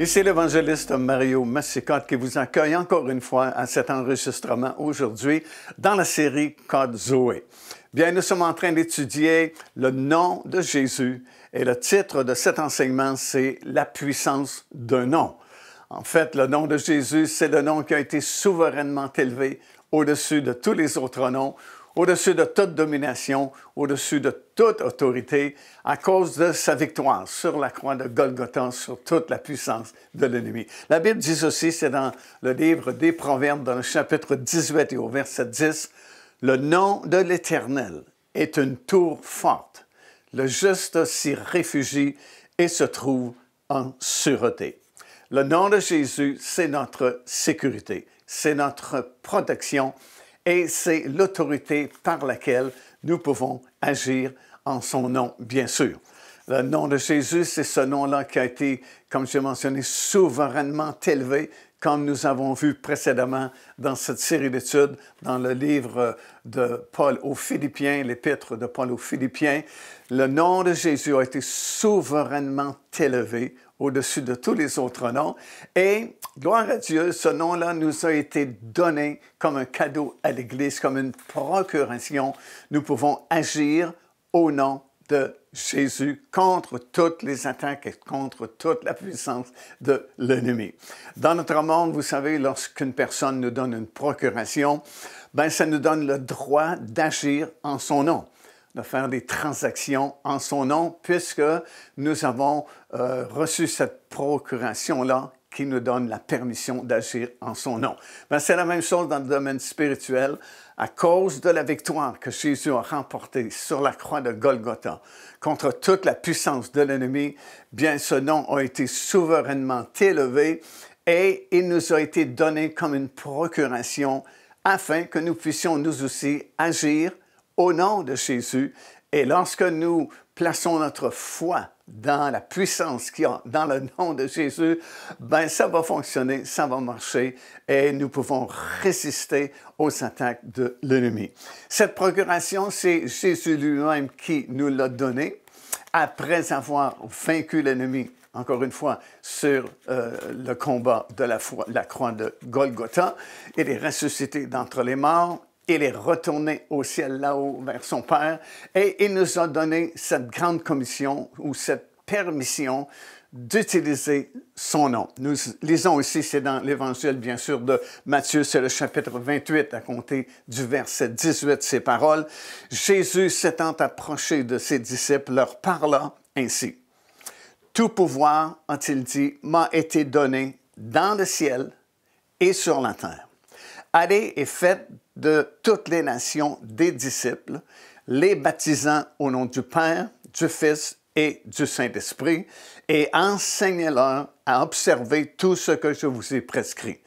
Ici l'évangéliste Mario Massicotte qui vous accueille encore une fois à cet enregistrement aujourd'hui dans la série Code Zoé. Bien, nous sommes en train d'étudier le nom de Jésus et le titre de cet enseignement, c'est « La puissance d'un nom ». En fait, le nom de Jésus, c'est le nom qui a été souverainement élevé au-dessus de tous les autres noms, au-dessus de toute domination, au-dessus de toute autorité, à cause de sa victoire sur la croix de Golgotha, sur toute la puissance de l'ennemi. La Bible dit aussi, c'est dans le livre des Proverbes, dans le chapitre 18 et au verset 10, « Le nom de l'Éternel est une tour forte. Le juste s'y réfugie et se trouve en sûreté. » Le nom de Jésus, c'est notre sécurité, c'est notre protection, et c'est l'autorité par laquelle nous pouvons agir en son nom, bien sûr. Le nom de Jésus, c'est ce nom-là qui a été, comme j'ai mentionné, souverainement élevé, comme nous avons vu précédemment dans cette série d'études, dans le livre de Paul aux Philippiens, l'épître de Paul aux Philippiens. Le nom de Jésus a été souverainement élevé au-dessus de tous les autres noms. Et, gloire à Dieu, ce nom-là nous a été donné comme un cadeau à l'Église, comme une procuration. Nous pouvons agir au nom de Jésus contre toutes les attaques et contre toute la puissance de l'ennemi. Dans notre monde, vous savez, lorsqu'une personne nous donne une procuration, ça nous donne le droit d'agir en son nom, de faire des transactions en son nom, puisque nous avons reçu cette procuration-là qui nous donne la permission d'agir en son nom. C'est la même chose dans le domaine spirituel. À cause de la victoire que Jésus a remportée sur la croix de Golgotha contre toute la puissance de l'ennemi, bien ce nom a été souverainement élevé et il nous a été donné comme une procuration afin que nous puissions nous aussi agir au nom de Jésus. Et lorsque nous plaçons notre foi dans la puissance qu'il y a dans le nom de Jésus, ça va fonctionner, ça va marcher et nous pouvons résister aux attaques de l'ennemi. Cette procuration, c'est Jésus lui-même qui nous l'a donnée après avoir vaincu l'ennemi, encore une fois, sur le combat de la croix de Golgotha. Il est ressuscité d'entre les morts. Il est retourné au ciel là-haut vers son Père et il nous a donné cette grande commission ou cette permission d'utiliser son nom. Nous lisons aussi, c'est dans l'Évangile, bien sûr, de Matthieu, c'est le chapitre 28, à compter du verset 18, ces paroles. Jésus, s'étant approché de ses disciples, leur parla ainsi. « Tout pouvoir, a-t-il dit, m'a été donné dans le ciel et sur la terre. Allez et faites de toutes les nations des disciples, les baptisant au nom du Père, du Fils et du Saint-Esprit, et enseignez-leur à observer tout ce que je vous ai prescrit.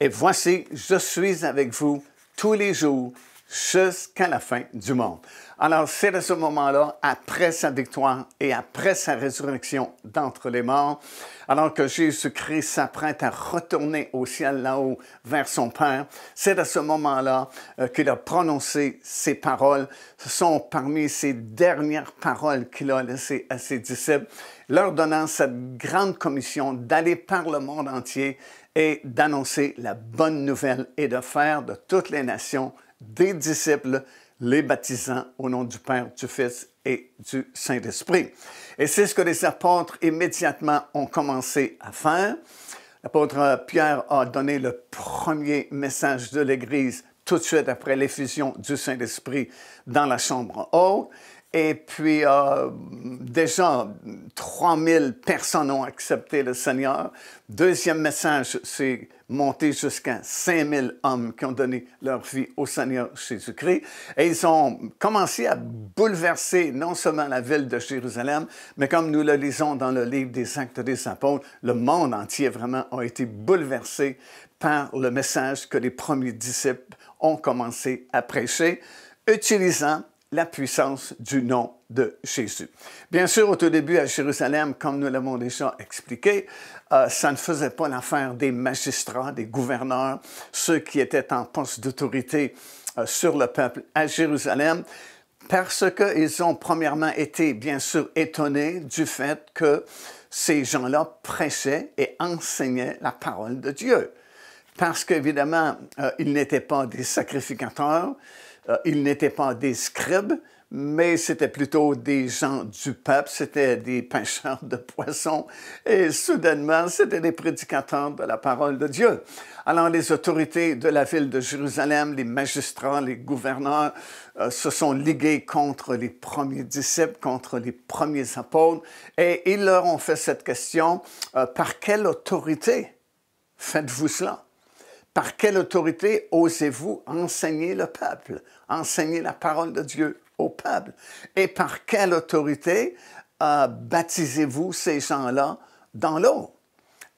Et voici, je suis avec vous tous les jours jusqu'à la fin du monde. » Alors, c'est à ce moment-là, après sa victoire et après sa résurrection d'entre les morts, alors que Jésus-Christ s'apprête à retourner au ciel là-haut vers son Père, c'est à ce moment-là qu'il a prononcé ces paroles. Ce sont parmi ces dernières paroles qu'il a laissées à ses disciples, leur donnant cette grande commission d'aller par le monde entier et d'annoncer la bonne nouvelle et de faire de toutes les nations des disciples, les baptisant au nom du Père, du Fils et du Saint-Esprit. Et c'est ce que les apôtres immédiatement ont commencé à faire. L'apôtre Pierre a donné le premier message de l'Église tout de suite après l'effusion du Saint-Esprit dans la chambre haute. Et puis, déjà, 3000 personnes ont accepté le Seigneur. Deuxième message, c'est monté jusqu'à 5000 hommes qui ont donné leur vie au Seigneur Jésus-Christ. Et ils ont commencé à bouleverser non seulement la ville de Jérusalem, mais comme nous le lisons dans le livre des Actes des Apôtres, le monde entier vraiment a été bouleversé par le message que les premiers disciples ont commencé à prêcher, utilisant la puissance du nom de Jésus. Bien sûr, au tout début, à Jérusalem, comme nous l'avons déjà expliqué, ça ne faisait pas l'affaire des magistrats, des gouverneurs, ceux qui étaient en poste d'autorité sur le peuple à Jérusalem. Parce qu'ils ont premièrement été, bien sûr, étonnés du fait que ces gens-là prêchaient et enseignaient la parole de Dieu. Parce qu'évidemment, ils n'étaient pas des sacrificateurs, ils n'étaient pas des scribes, mais c'était plutôt des gens du peuple, c'était des pêcheurs de poissons, et soudainement, c'était des prédicateurs de la parole de Dieu. Alors, les autorités de la ville de Jérusalem, les magistrats, les gouverneurs, se sont ligués contre les premiers disciples, contre les premiers apôtres, et ils leur ont fait cette question, par quelle autorité faites-vous cela? Par quelle autorité osez-vous enseigner le peuple, enseigner la parole de Dieu au peuple? Et par quelle autorité baptisez-vous ces gens-là dans l'eau?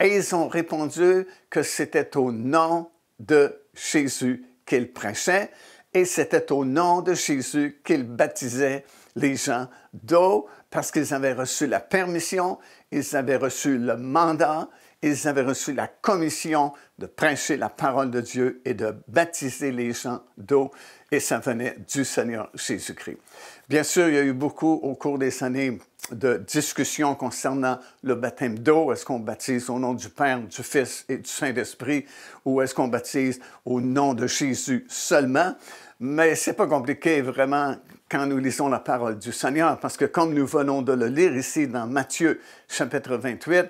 Et ils ont répondu que c'était au nom de Jésus qu'ils prêchaient et c'était au nom de Jésus qu'ils baptisaient les gens d'eau parce qu'ils avaient reçu la permission, ils avaient reçu le mandat, ils avaient reçu la commission de prêcher la parole de Dieu et de baptiser les gens d'eau, et ça venait du Seigneur Jésus-Christ. Bien sûr, il y a eu beaucoup au cours des années de discussions concernant le baptême d'eau. Est-ce qu'on baptise au nom du Père, du Fils et du Saint-Esprit, ou est-ce qu'on baptise au nom de Jésus seulement? Mais ce n'est pas compliqué vraiment quand nous lisons la parole du Seigneur, parce que comme nous venons de le lire ici dans Matthieu chapitre 28,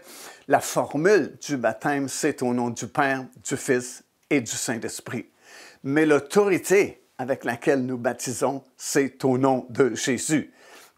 la formule du baptême, c'est au nom du Père, du Fils et du Saint-Esprit. Mais l'autorité avec laquelle nous baptisons, c'est au nom de Jésus,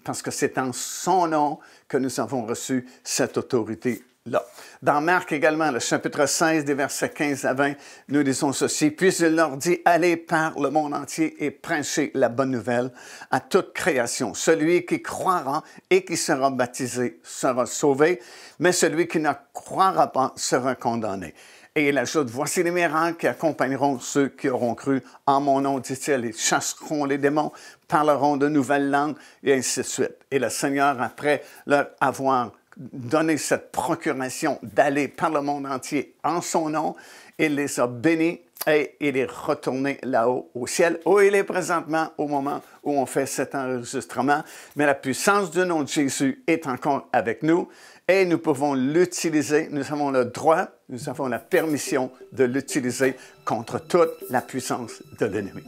parce que c'est en son nom que nous avons reçu cette autorité-là. Dans Marc également, le chapitre 16, des versets 15 à 20, nous lisons ceci. « Puis il leur dit, allez par le monde entier et prêchez la bonne nouvelle à toute création. Celui qui croira et qui sera baptisé sera sauvé, mais celui qui ne croira pas sera condamné. » Et il ajoute, « Voici les miracles qui accompagneront ceux qui auront cru. En mon nom, dit-il, ils chasseront les démons, parleront de nouvelles langues, et ainsi de suite. » Et le Seigneur, après leur avoir donné cette procuration d'aller par le monde entier en son nom, il les a bénis et il est retourné là-haut au ciel, où il est présentement au moment où on fait cet enregistrement. Mais la puissance du nom de Jésus est encore avec nous et nous pouvons l'utiliser. Nous avons le droit, nous avons la permission de l'utiliser contre toute la puissance de l'ennemi.